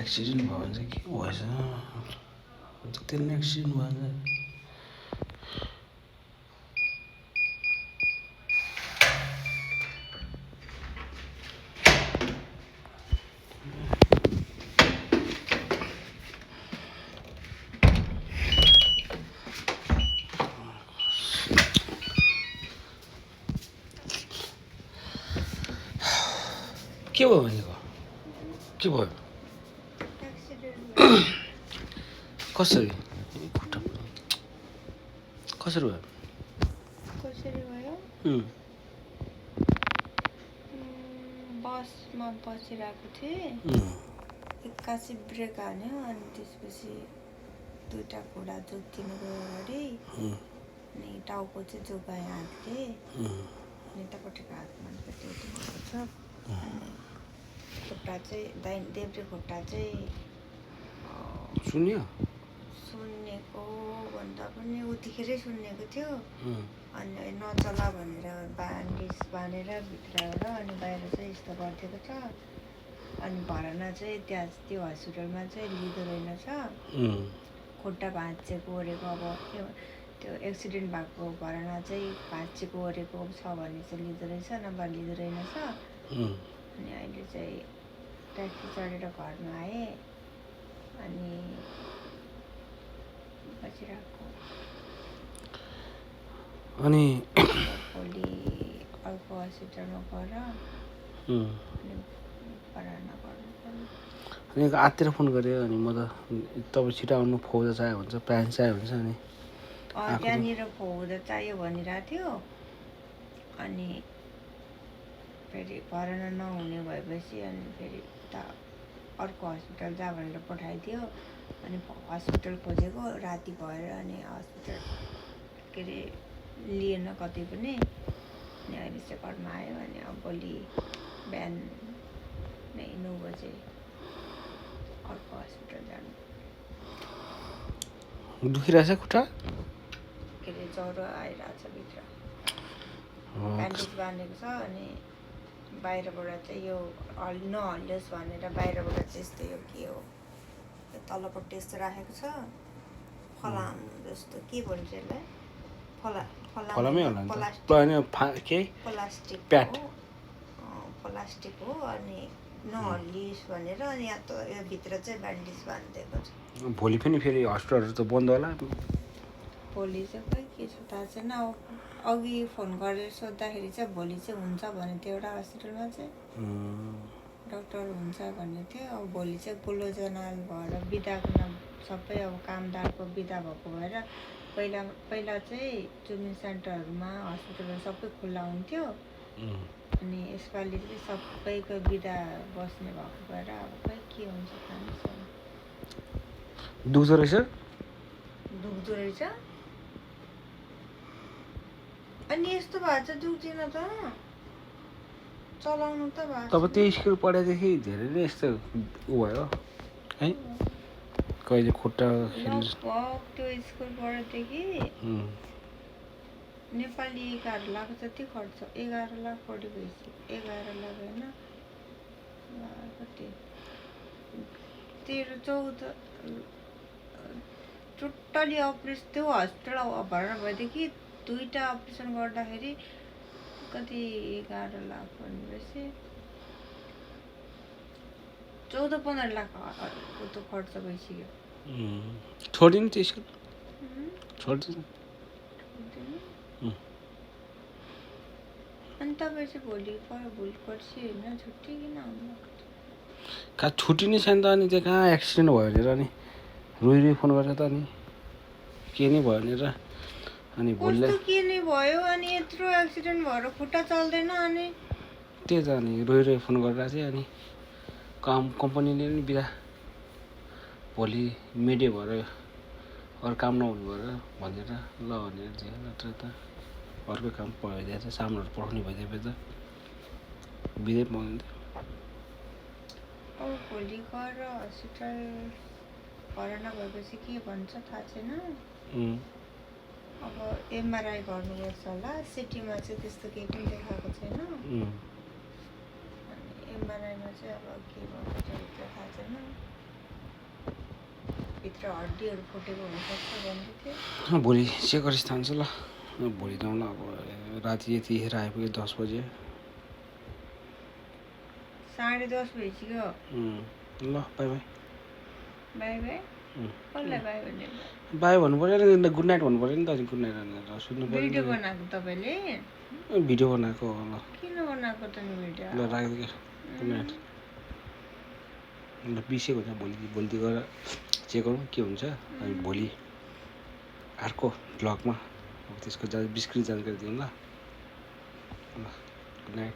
Accident भयो भने चाहिँ के भएछ त्यसले एक्सिडेन्ट भयो भने के भयो भनेको के भयो कसरी खुट्टा कसरी भयो बसमा बसिरहेको थिएँ एक्कासी ब्रेक हान्यो अनि त्यसपछि दुईवटा घुँडा जोत्तिनुको अगाडि अनि टाउको चाहिँ जोगाएँ हातले अनि यतापट्टिको हातमा जोतिनुको छ अनि खुट्टा चाहिँ देब्रे खुट्टा चाहिँ सुन्नेको भन्दा पनि उतिखेरै सुन्नेको थियो अनि नचला भनेर ब्यान्डेज बाँधेर भित्रबाट अनि बाहिर चाहिँ यस्तो गरिदिएको छ अनि भरना चाहिँ त्यहाँ त्यो हस्पिटलमा चाहिँ लिँदो रहेनछ खुट्टा भाँचिएको ओरेको अब त्यो एक्सिडेन्ट भएको भरना चाहिँ भाँचिएको ओरेको छ भने चाहिँ लिँदो रहेछ नभए लिँदो रहेनछ अनि अहिले चाहिँ ट्याक्सी चढेर घरमा आएँ अनि बसिरहेको अनि भोलि अर्को हस्पिटलमा गएर भर्ना गर्नुपर्ने अनि आत्तिर फोन गऱ्यो अनि म त तपाईँ छिटो आउनु फौजा चाहियो भन्छ प्यान चाहियो भन्छ अनि त्यहाँनिर फौजा चाहियो भनिरहेको थियो अनि फेरि भर्ना नहुने भएपछि अनि फेरि उता अर्को हस्पिटल जा भनेर पठाइदियो अनि हस्पिटल खोजेको राति भएर अनि हस्पिटल के अरे लिएन कतै पनि अनि अहिले चाहिँ घरमा आयो अनि अब भोलि बिहान नै 9 बजे अर्को हस्पिटल जानु दुखिरहेछ खुट्टा के अरे ज्वरो आइरहेछ भित्र ब्यान्डेज बाँधेको छ अनि बाहिरबाट चाहिँ यो नहल्लियोस् भनेर बाहिरबाट चाहिँ यस्तो यो के हो तलपट्टि यस्तो राखेको छ फलाम जस्तो के भन्छ यसलाई फलामै होला प्लास्टिक हो अनि नहल्लियोस् भनेर अनि यहाँ त यो भित्र चाहिँ ब्यान्डेज बाँधिदिएको छ भोलि पनि फेरि हस्पिटलहरू त बन्द होला भोलि चाहिँ खै के छ थाहा छैन अब अघि फोन गरेर सोद्धाखेरि चाहिँ भोलि चाहिँ हुन्छ भने थियो एउटा हस्पिटलमा चाहिँ डक्टर हुन्छ भन्ने थियो अब भोलि चाहिँ गोलोजनाल भएर बिदाको सबै अब कामदारको बिदा भएको भएर पहिला चाहिँ ट्रिटमेन्ट सेन्टरहरूमा हस्पिटलहरू सबै खुल्ला हुन्थ्यो अनि यसपालि चाहिँ सबैको बिदा बस्ने भएको भएर अब खै के हुन्छ थाहा छैन दुख्दो रहेछ अनि यस्तो भएको चाहिँ दुख्दैन त चलाउनु त भएको तब त्यो स्कुल पढेदेखि धेरै नै यस्तो उ भयो है कहिले खुट्टा त्यो स्कुल पढेदेखि नेपाली 11 लाख जति खर्च 11 लाख पढी भएपछि 11 लाख होइन कति 13-14 टोटली अपरेसन त्यो हस्पिटल भर्ना भएदेखि दुईवटा अपरेसन गर्दाखेरि कति 11 लाख भनेपछि 14-15 लाख त खर्च भइसक्यो छोडिनु त्यो स्कुल छोडिदिनु अनि तपाईँ चाहिँ भोलि पर्सि होइन छुट्टी किन आउनु कहाँ छुट्टी नै छैन त अनि त्यो कहाँ एक्सिडेन्ट भयो भनेर अनि रोइ फोन गरेर त अनि के नै भयो भनेर अनि भोलि के नै भयो अनि यत्रो एक्सिडेन्ट भएर खुट्टा चल्दैन अनि त्यही त अनि रोइ फोन गरेर चाहिँ अनि कम्पनीले पनि बिदा भोलि मिडिया भएर अरू काम नहुनु भएर भनेर ल भनेर चाहिँ नत्र त अर्को काम भइदिएछ सामानहरू पठाउने भइदिएपछि त बिदै पाउँदैन अब भोलि गएर हस्पिटल भर्ना भएपछि के भन्छ थाहा छैन अब एमआरआई गर्नुपर्छ होला सिटीमा चाहिँ त्यस्तो केही पनि देखाएको छैन अनि एमआरआईमा चाहिँ अब के भएको छ थाहा छैन भित्र हड्डीहरू फुटेको हुनसक्छ भन्दै थियो। भोलि चेक गरेर थाहा ल भोलि जाउँ ल अब राति यतिखेर आइपुग्यो 10 बजे 10:30 भइसक्यो। ल बाई बाई बाई बाई कसलाई बाई भन्ने बाई भन्नु पऱ्यो नि गुड नाइट भन्नु पऱ्यो नि त अनि गुड नाइट भनेर सुन्नु पऱ्यो भिडियो बनाएको तपाईँले भिडियो बनाएको हो ल किन बनाएको त नि भिडियो ल राखिदिएको गुड नाइट ल बिर्सेको हुन्छ भोलिदेखि गएर चेक गरौँ के हुन्छ अनि भोलि अर्को भ्लगमा अब त्यसको विस्तृत जानकारी दिउँ ल गुड नाइट